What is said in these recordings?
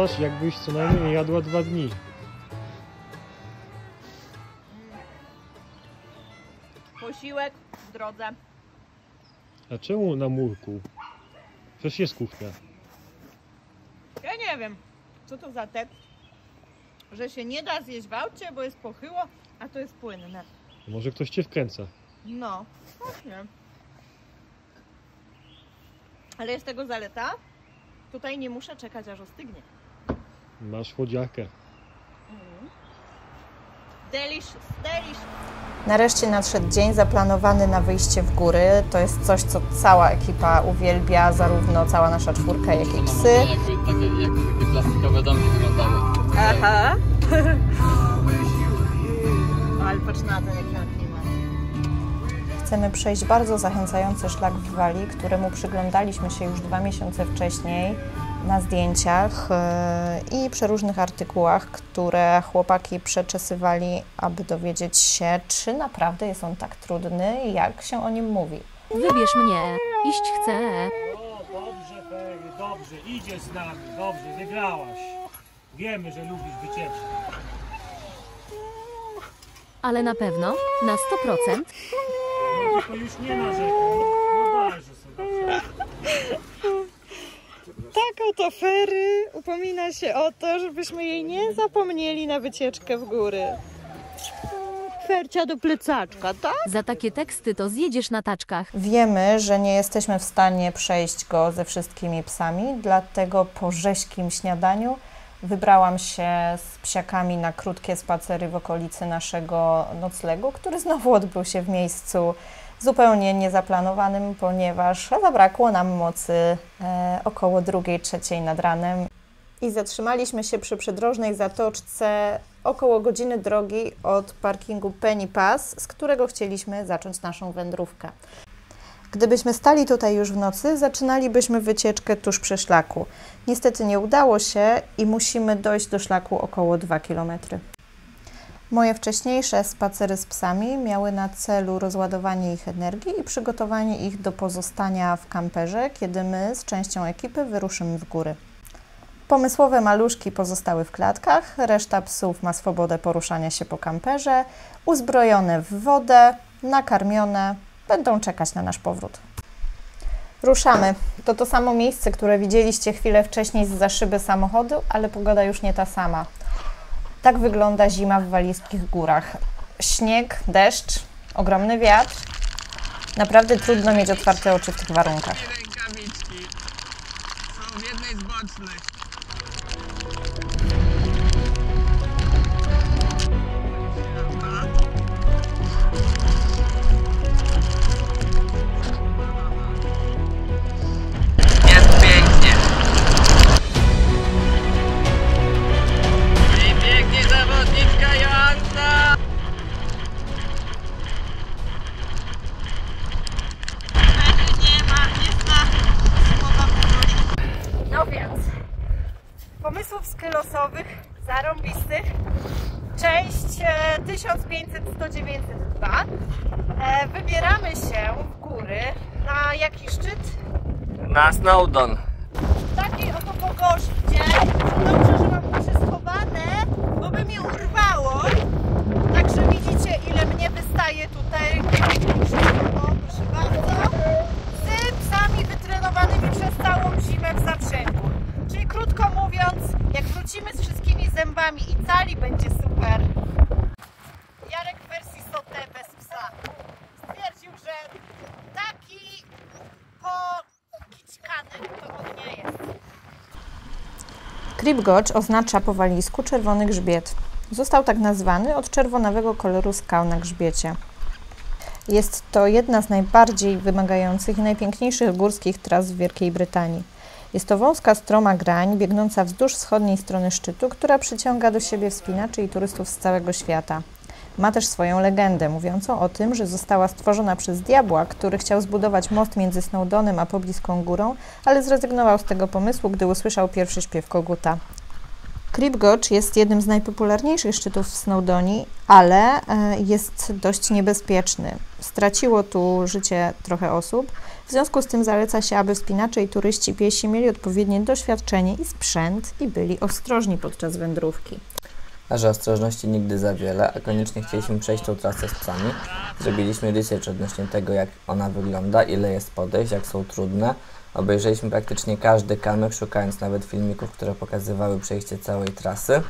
Wyglądasz, jakbyś co najmniej nie jadła 2 dni. Posiłek w drodze. A czemu na murku? Przecież jest kuchnia. Ja nie wiem, co to za tekst, że się nie da zjeść w aucie, bo jest pochyło, a to jest płynne. Może ktoś cię wkręca. No, właśnie. Ale jest tego zaleta. Tutaj nie muszę czekać, aż ostygnie. Masz chłodziarkę. Delicious, delicious. Nareszcie nadszedł dzień zaplanowany na wyjście w góry. To jest coś, co cała ekipa uwielbia, zarówno cała nasza czwórka, jak i psy. Jakby takie plastikowe domki wyglądały. Aha. Ale patrz na to, jak na klimat. Chcemy przejść bardzo zachęcający szlak w Walii, któremu przyglądaliśmy się już 2 miesiące wcześniej na zdjęciach i przeróżnych artykułach, które chłopaki przeczesywali, aby dowiedzieć się, czy naprawdę jest on tak trudny, jak się o nim mówi. Wybierz mnie, iść chcę. O, dobrze, Ferry, dobrze, idziesz z nami, dobrze, wygrałaś. Wiemy, że lubisz wycieczki. Ale na pewno, na 100%. No tylko już nie narzekaj, no dajże sobie. Tak oto Ferry upomina się o to, żebyśmy jej nie zapomnieli na wycieczkę w góry. Fercia do plecaczka, tak? Za takie teksty to zjedziesz na taczkach. Wiemy, że nie jesteśmy w stanie przejść go ze wszystkimi psami, dlatego po rzeźkim śniadaniu wybrałam się z psiakami na krótkie spacery w okolicy naszego noclegu, który znowu odbył się w miejscu zupełnie niezaplanowanym, ponieważ zabrakło nam mocy około 2:00–3:00 nad ranem i zatrzymaliśmy się przy przydrożnej zatoczce około godziny drogi od parkingu Penny Pass, z którego chcieliśmy zacząć naszą wędrówkę. Gdybyśmy stali tutaj już w nocy, zaczynalibyśmy wycieczkę tuż przy szlaku. Niestety nie udało się i musimy dojść do szlaku około 2 km. Moje wcześniejsze spacery z psami miały na celu rozładowanie ich energii i przygotowanie ich do pozostania w kamperze, kiedy my z częścią ekipy wyruszymy w góry. Pomysłowe maluszki pozostały w klatkach, reszta psów ma swobodę poruszania się po kamperze, uzbrojone w wodę, nakarmione, będą czekać na nasz powrót. Ruszamy. To samo miejsce, które widzieliście chwilę wcześniej zza szyby samochodu, ale pogoda już nie ta sama. Tak wygląda zima w walijskich górach. Śnieg, deszcz, ogromny wiatr. Naprawdę trudno mieć otwarte oczy w tych warunkach. Rękawiczki są w jednej z bocznych. Jest pięknie. I pięknie zawodniczka Joanna. No więc, pomysłów skylosowych, zarąbistych, część 1500–1902. Wybieramy się w góry na jaki szczyt? Na Snowdon. W takiej oto pogoście. Dobrze, że mam uszy schowane, bo by mi urwało. Także widzicie, ile mnie wystaje tutaj. O, proszę bardzo. Z psami wytrenowanymi przez całą zimę w zaprzęgu. Czyli krótko mówiąc, jak wrócimy z wszystkimi zębami i cali, będzie super. Jarek w wersji sauté bez psa stwierdził, że taki pokićkany to on nie jest. Kripgocz oznacza po walijsku czerwony grzbiet. Został tak nazwany od czerwonawego koloru skał na grzbiecie. Jest to jedna z najbardziej wymagających i najpiękniejszych górskich tras w Wielkiej Brytanii. Jest to wąska, stroma grań biegnąca wzdłuż wschodniej strony szczytu, która przyciąga do siebie wspinaczy i turystów z całego świata. Ma też swoją legendę, mówiącą o tym, że została stworzona przez diabła, który chciał zbudować most między Snowdonem a pobliską górą, ale zrezygnował z tego pomysłu, gdy usłyszał pierwszy śpiew koguta. Crib Goch jest jednym z najpopularniejszych szczytów w Snowdonii, ale jest dość niebezpieczny. Straciło tu życie trochę osób, w związku z tym zaleca się, aby wspinacze i turyści piesi mieli odpowiednie doświadczenie i sprzęt i byli ostrożni podczas wędrówki. A że ostrożności nigdy za wiele, a koniecznie chcieliśmy przejść tą trasę z psami, zrobiliśmy research odnośnie tego, jak ona wygląda, ile jest podejść, jak są trudne. Obejrzeliśmy praktycznie każdy kamyk, szukając nawet filmików, które pokazywały przejście całej trasy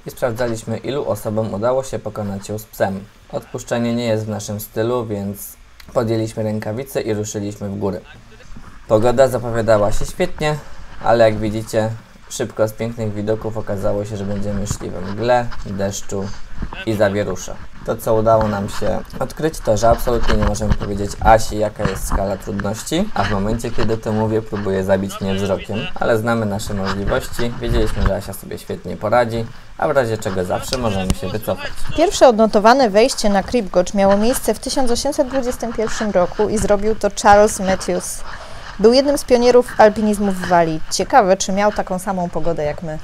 i sprawdzaliśmy, ilu osobom udało się pokonać ją z psem. Odpuszczenie nie jest w naszym stylu, więc podjęliśmy rękawice i ruszyliśmy w góry. Pogoda zapowiadała się świetnie, ale jak widzicie, szybko z pięknych widoków okazało się, że będziemy szli we mgle, deszczu i zawierusze. To, co udało nam się odkryć, to, że absolutnie nie możemy powiedzieć Asi, jaka jest skala trudności, a w momencie, kiedy to mówię, próbuje zabić mnie wzrokiem, ale znamy nasze możliwości, wiedzieliśmy, że Asia sobie świetnie poradzi, a w razie czego zawsze możemy się wycofać. Pierwsze odnotowane wejście na Crib Goch miało miejsce w 1821 roku i zrobił to Charles Matthews. Był jednym z pionierów alpinizmu w Walii. Ciekawe, czy miał taką samą pogodę jak my.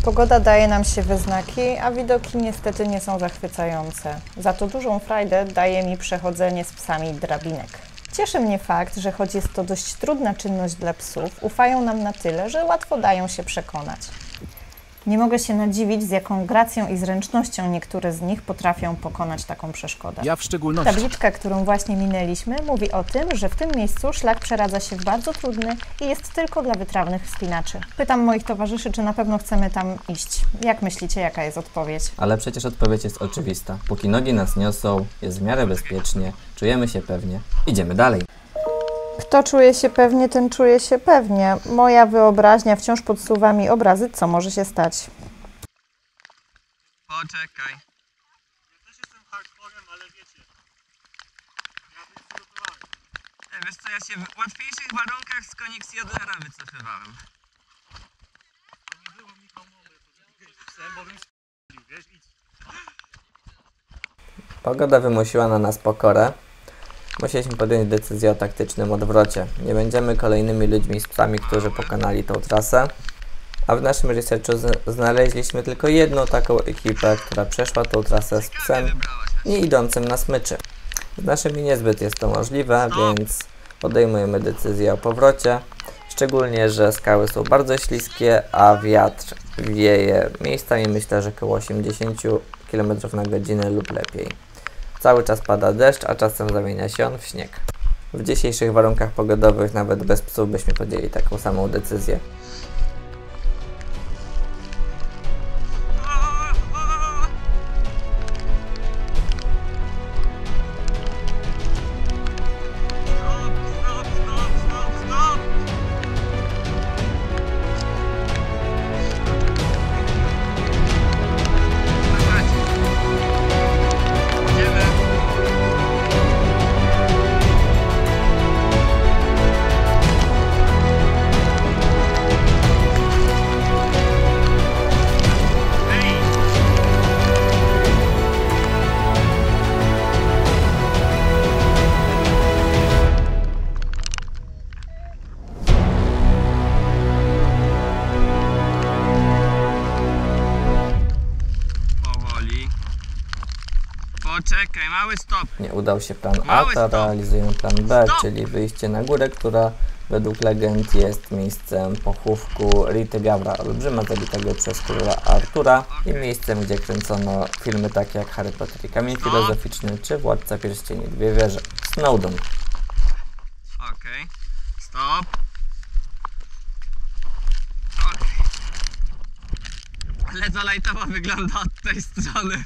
Pogoda daje nam się we znaki, a widoki niestety nie są zachwycające. Za to dużą frajdę daje mi przechodzenie z psami drabinek. Cieszy mnie fakt, że choć jest to dość trudna czynność dla psów, ufają nam na tyle, że łatwo dają się przekonać. Nie mogę się nadziwić, z jaką gracją i zręcznością niektóre z nich potrafią pokonać taką przeszkodę. Ja w szczególności. Tabliczka, którą właśnie minęliśmy, mówi o tym, że w tym miejscu szlak przeradza się w bardzo trudny i jest tylko dla wytrawnych wspinaczy. Pytam moich towarzyszy, czy na pewno chcemy tam iść. Jak myślicie, jaka jest odpowiedź? Ale przecież odpowiedź jest oczywista. Póki nogi nas niosą, jest w miarę bezpiecznie, czujemy się pewnie, idziemy dalej. Kto czuje się pewnie, ten czuje się pewnie. Moja wyobraźnia wciąż podsuwa mi obrazy, co może się stać. Poczekaj. Ja też jestem hardcorem, ale wiecie, ja wylutowałem. Wiesz co, ja się w łatwiejszych warunkach z Konix Jodlera wycofywałem. To nie było mi komory, to psem, bo bym wiesz, idź. Pogoda wymusiła na nas pokorę. Musieliśmy podjąć decyzję o taktycznym odwrocie. Nie będziemy kolejnymi ludźmi z psami, którzy pokonali tą trasę. A w naszym researchu znaleźliśmy tylko jedną taką ekipę, która przeszła tą trasę z psem, nie idącym na smyczy. Z naszymi niezbyt jest to możliwe, więc podejmujemy decyzję o powrocie. Szczególnie, że skały są bardzo śliskie, a wiatr wieje miejscami myślę, że około 80 km/h lub lepiej. Cały czas pada deszcz, a czasem zamienia się on w śnieg. W dzisiejszych warunkach pogodowych nawet bez psów byśmy podjęli taką samą decyzję. Poczekaj, mały stop. Nie udał się plan A, to realizujemy plan B, czyli wyjście na górę, która według legend jest miejscem pochówku Rity Gawra, olbrzyma zabitego przez króla Artura i miejscem, gdzie kręcono filmy takie jak Harry Potter i Kamień Filozoficzny czy Władca Pierścieni, Dwie Wieże, Snowdon. Okej. Stop. Okej. Ale to lajtowo wygląda od tej strony.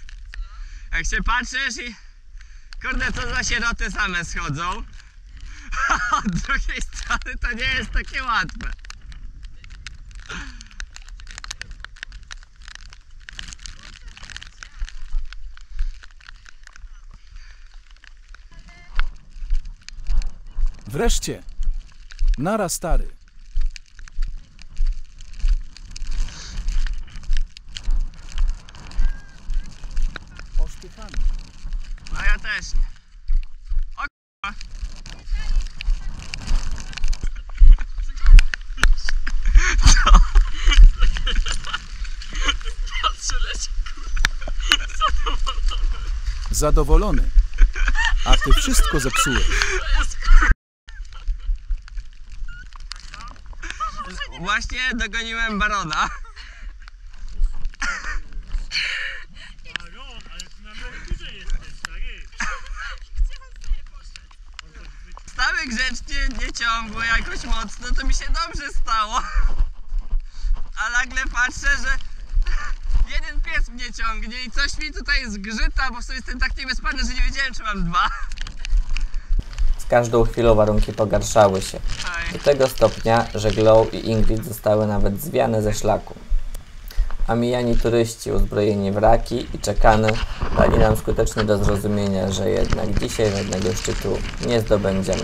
Jak się patrzysz i... Kurde, to za sieroty same schodzą. A od drugiej strony to nie jest takie łatwe. Wreszcie! Nara, stary. Posztychamy. A ja też nie. O k***a. Zadowolony. A ty wszystko zepsułeś. Właśnie dogoniłem barona. Baron, ale ty na emeryturze jesteś, stary. Stały grzecznie, nieciągły, jakoś mocno, to mi się dobrze stało. A nagle patrzę, że jeden pies mnie ciągnie i coś mi tutaj zgrzyta, bo sobie jestem tak niewyspany, że nie wiedziałem, czy mam dwa. Z każdą chwilą warunki pogarszały się. Do tego stopnia, że Glow i Ingrid zostały nawet zwiane ze szlaku. A mijani turyści, uzbrojeni w raki i czekany, dali nam skutecznie do zrozumienia, że jednak dzisiaj żadnego szczytu nie zdobędziemy.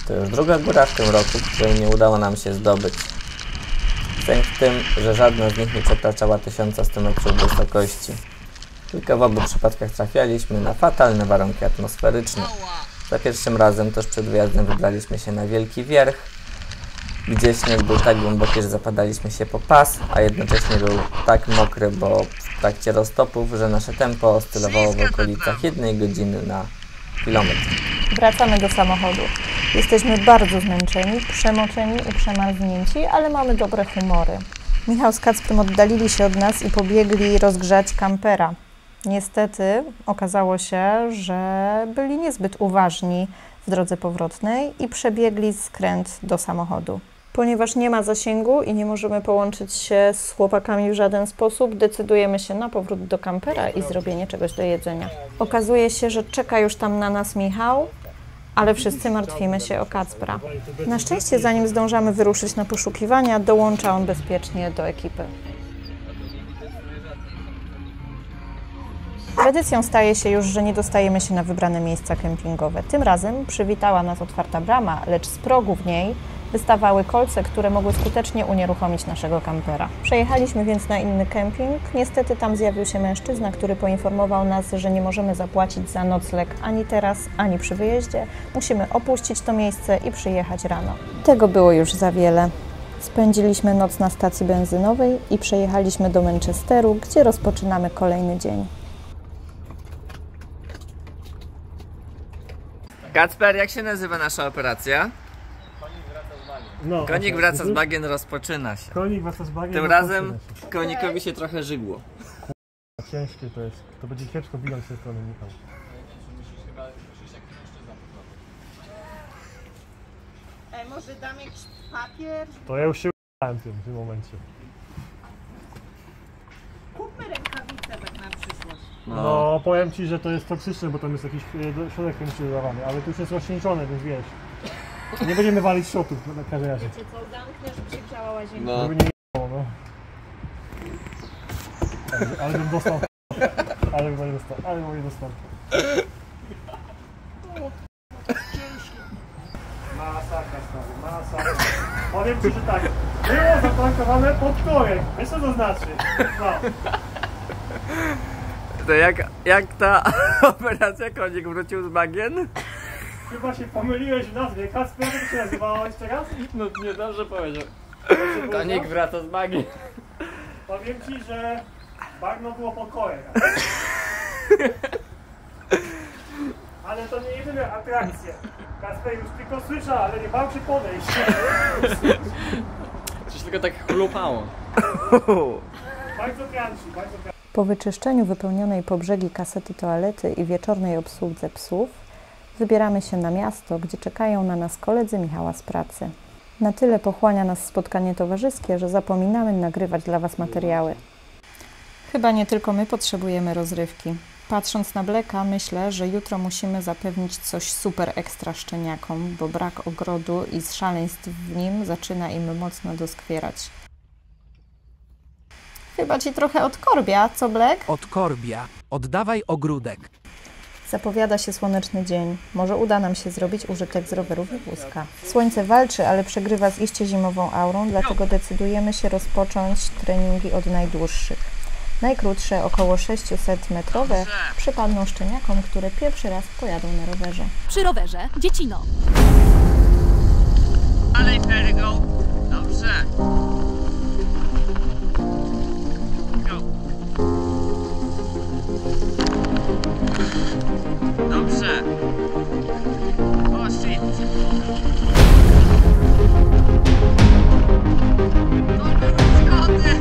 To już druga góra w tym roku, której nie udało nam się zdobyć. Sęk w tym, że żadna z nich nie przekraczała 1100 metrów wysokości. Tylko w obu przypadkach trafialiśmy na fatalne warunki atmosferyczne. Za pierwszym razem, tuż przed wyjazdem, wybraliśmy się na Wielki Wierch, gdzie śnieg był tak głęboki, że zapadaliśmy się po pas, a jednocześnie był tak mokry, bo w trakcie roztopów, że nasze tempo oscylowało w okolicach 1 godziny na kilometr. Wracamy do samochodu. Jesteśmy bardzo zmęczeni, przemoczeni i przemarznięci, ale mamy dobre humory. Michał z Kacprem oddalili się od nas i pobiegli rozgrzać kampera. Niestety okazało się, że byli niezbyt uważni w drodze powrotnej i przebiegli skręt do samochodu. Ponieważ nie ma zasięgu i nie możemy połączyć się z chłopakami w żaden sposób, decydujemy się na powrót do kampera i zrobienie czegoś do jedzenia. Okazuje się, że czeka już tam na nas Michał, ale wszyscy martwimy się o Kacpra. Na szczęście, zanim zdążamy wyruszyć na poszukiwania, dołącza on bezpiecznie do ekipy. Tradycją staje się już, że nie dostajemy się na wybrane miejsca kempingowe. Tym razem przywitała nas otwarta brama, lecz z progu w niej wystawały kolce, które mogły skutecznie unieruchomić naszego kampera. Przejechaliśmy więc na inny kemping. Niestety tam zjawił się mężczyzna, który poinformował nas, że nie możemy zapłacić za nocleg ani teraz, ani przy wyjeździe. Musimy opuścić to miejsce i przyjechać rano. Tego było już za wiele. Spędziliśmy noc na stacji benzynowej i przejechaliśmy do Manchesteru, gdzie rozpoczynamy kolejny dzień. Kacper, jak się nazywa nasza operacja? No, Konik wraca z bagien, rozpoczyna się. Konik wraca z bagien. Tym razem konikowi się trochę żygło. Ciężkie to jest. To będzie ciężko bijąć z tej strony, Michał. Może dam jakiś papier? To ja już się u***ałem w tym momencie. Kupmy rękawice tak na przyszłość. No, powiem Ci, że to jest toksyczne, bo tam jest jakiś środek chemiczny dodawany, ale tu już jest rozcieńczone, więc wiesz. Nie będziemy walić shotów na każdej razie. Wiecie co, zamknę, żeby się grzała łazienka. No. Żeby nie jechało, no. Ale bym dostał. Ale bym nie dostał. Ale bym nie dostał. Masakra, stary, masakra. Powiem Ci, że tak. Było zatankowane pod korek. Wiesz co to znaczy? No. To jak ta operacja konik wrócił z bagien? Chyba się pomyliłeś w nazwie. Kacper, jak to się nazywało jeszcze raz? No nie dobrze powiedział. Konik wraca z bagien. Powiem Ci, że bagno było pod korek. Ale to nie jedyne atrakcje. Kacper już tylko słyszał, ale nie bał się podejść. Coś tylko tak chlupało. Bardzo kranci, bardzo kranci. Po wyczyszczeniu wypełnionej po brzegi kasety toalety i wieczornej obsłudze psów, Wybieramy się na miasto, gdzie czekają na nas koledzy Michała z pracy. Na tyle pochłania nas spotkanie towarzyskie, że zapominamy nagrywać dla Was materiały. Chyba nie tylko my potrzebujemy rozrywki. Patrząc na Blacka, myślę, że jutro musimy zapewnić coś super ekstra szczeniakom, bo brak ogrodu i szaleństw w nim zaczyna im mocno doskwierać. Chyba Ci trochę odkorbia, co Black? Odkorbia. Oddawaj ogródek. Zapowiada się słoneczny dzień. Może uda nam się zrobić użytek z rowerów i wózka. Słońce walczy, ale przegrywa z iście zimową aurą, dlatego decydujemy się rozpocząć treningi od najdłuższych. Najkrótsze, około 600-metrowe, przypadną szczeniakom, które pierwszy raz pojadą na rowerze. Przy rowerze, dziecino. Dalej, Pergo. Dobrze. Go. Dobrze. O, shit. Dobry zgody.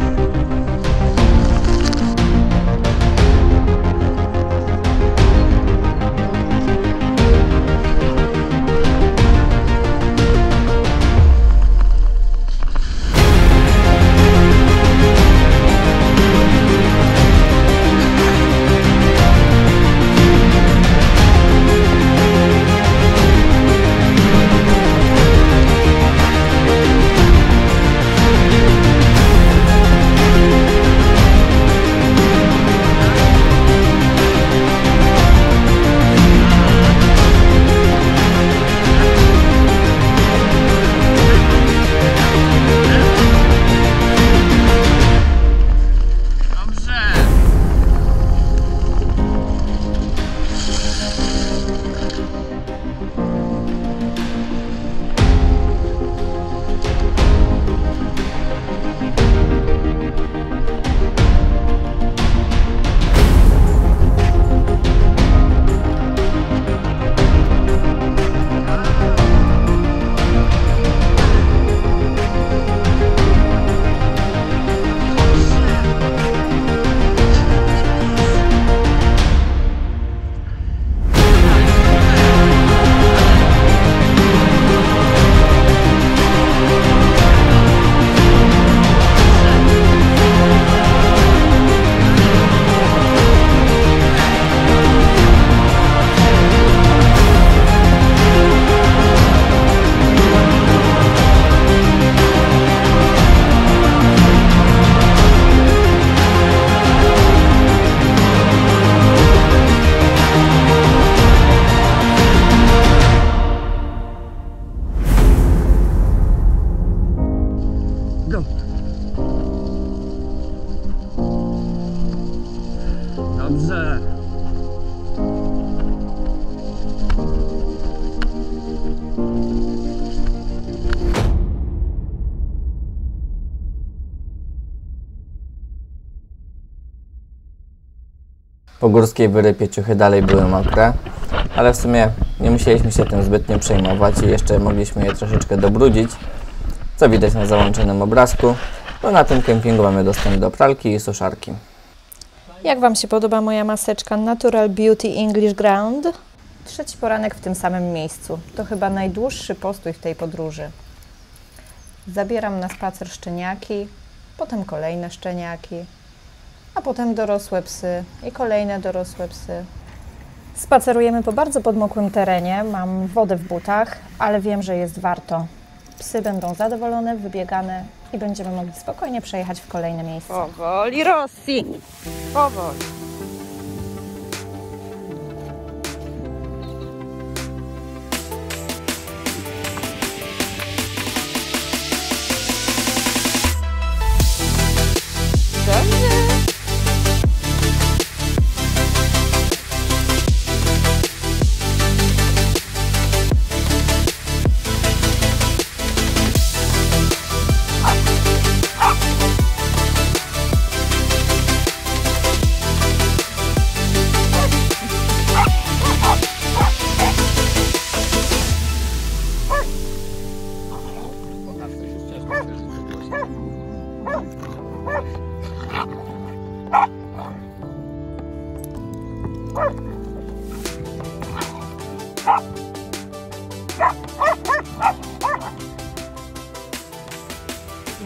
Dobrze. Po górskiej wyrypie ciuchy dalej były mokre, ale w sumie nie musieliśmy się tym zbytnio przejmować i jeszcze mogliśmy je troszeczkę dobrudzić, co widać na załączonym obrazku, bo na tym kempingu mamy dostęp do pralki i suszarki. Jak Wam się podoba moja maseczka Natural Beauty English Ground? Trzeci poranek w tym samym miejscu. To chyba najdłuższy postój w tej podróży. Zabieram na spacer szczeniaki, potem kolejne szczeniaki, a potem dorosłe psy i kolejne dorosłe psy. Spacerujemy po bardzo podmokłym terenie, mam wodę w butach, ale wiem, że jest warto. Psy będą zadowolone, wybiegane i będziemy mogli spokojnie przejechać w kolejne miejsce. Powoli, Rossi! Powoli.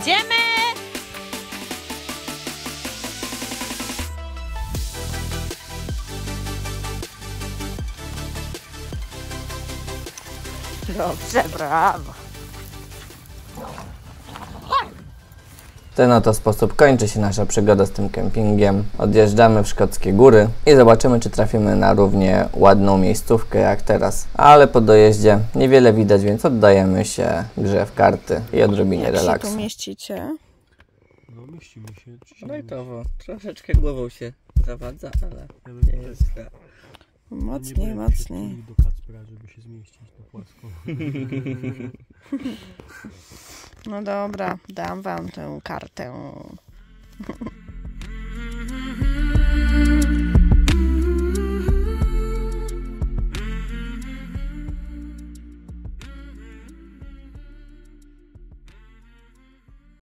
Idziemy! Dobrze, brawo. W ten oto sposób kończy się nasza przygoda z tym kempingiem. Odjeżdżamy w szkockie góry i zobaczymy, czy trafimy na równie ładną miejscówkę jak teraz. Ale po dojeździe niewiele widać, więc oddajemy się grze w karty i odrobinie relaksu. Jak się tu mieścicie? No mieścimy się. Lajtowo. Troszeczkę głową się zawadza, ale nie jest źle. Mocniej, mocniej. Do Kacpra, żeby się zmieścić na płasko. No dobra, dam wam tę kartę.